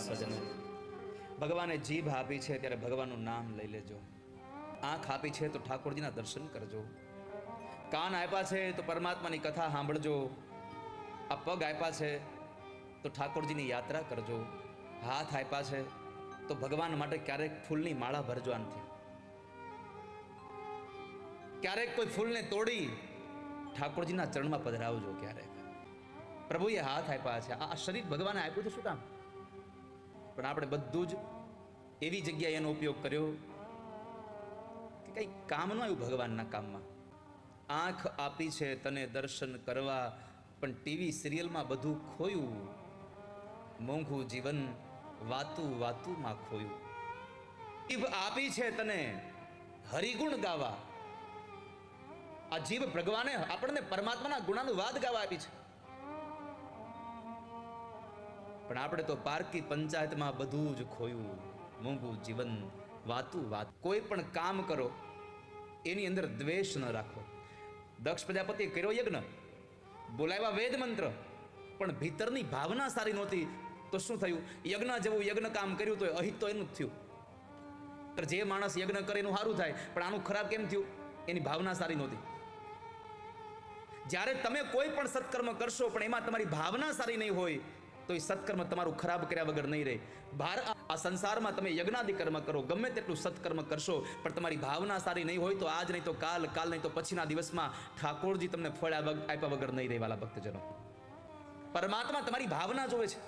સજનો, ભગવાને જીભ આપી છે ત્યારે ભગવાનનું નામ લઈ લેજો. આંખ આપી છે તો ઠાકોરજીના દર્શન કરજો. કાન આપ્યા છે તો પરમાત્માની કથા સાંભળજો. આ પગ આપ્યા છે તો ઠાકોરજીની યાત્રા કરજો. હાથ આપ્યા છે તો ભગવાન માટે ક્યારેક ફૂલની માળા ભરજો. આનથી ક્યારેક કોઈ ફૂલને તોડી ઠાકોરજીના ચરણમાં પધરાવજો. ક્યારેક પ્રભુએ હાથ આપ્યા છે, આ શરીર ભગવાને આપ્યું છે શું કામ? પણ આપણે બધું જ એવી જગ્યાએ એનો ઉપયોગ કર્યો કે કઈ કામ ન આવ્યું ભગવાનના કામમાં. આંખ આપી છે તને દર્શન કરવા, પણ ટીવી સિરિયલમાં બધું ખોયું. મોંઘું જીવન વાતું વાતુમાં ખોયું. જીભ આપી છે તને હરિગુણ ગાવા. આ જીભ ભગવાને આપણને પરમાત્માના ગુણાનું વાદ ગાવા આપી છે. પણ આપણે તો પારકી પંચાયતમાં બધું જ ખોયું. મોંઘું જીવન વાતું વાત. કોઈ પણ કામ કરો એની અંદર દ્વેષ ન રાખો. દક્ષ પ્રજાપતિએ કર્યો યજ્ઞ, બોલાવ્યા વેદ મંત્ર, પણ ભીતરની ભાવના સારી નહોતી તો શું થયું? યજ્ઞ જેવું યજ્ઞ કામ કર્યું તો અહિત તો એનું જ થયું. જે માણસ યજ્ઞ કરે એનું સારું થાય, પણ આનું ખરાબ કેમ થયું? એની ભાવના સારી નહોતી. જ્યારે તમે કોઈ પણ સત્કર્મ કરશો પણ એમાં તમારી ભાવના સારી નહીં હોય તો એ સત્કર્મ તમારું ખરાબ કર્યા વગર નહીં રહે. આ સંસારમાં તમે યજ્ઞાદિ કર્મ કરો, ગમે તેટલું સત્કર્મ કરશો, પણ તમારી ભાવના સારી નહીં હોય તો આજ નહીં તો કાલ, કાલ નહીં તો પછીના દિવસમાં ઠાકોરજી તમને ફળ આપ્યા વગર નહીં રહેવાલા ભક્તજનો. પરમાત્મા તમારી ભાવના જોવે છે.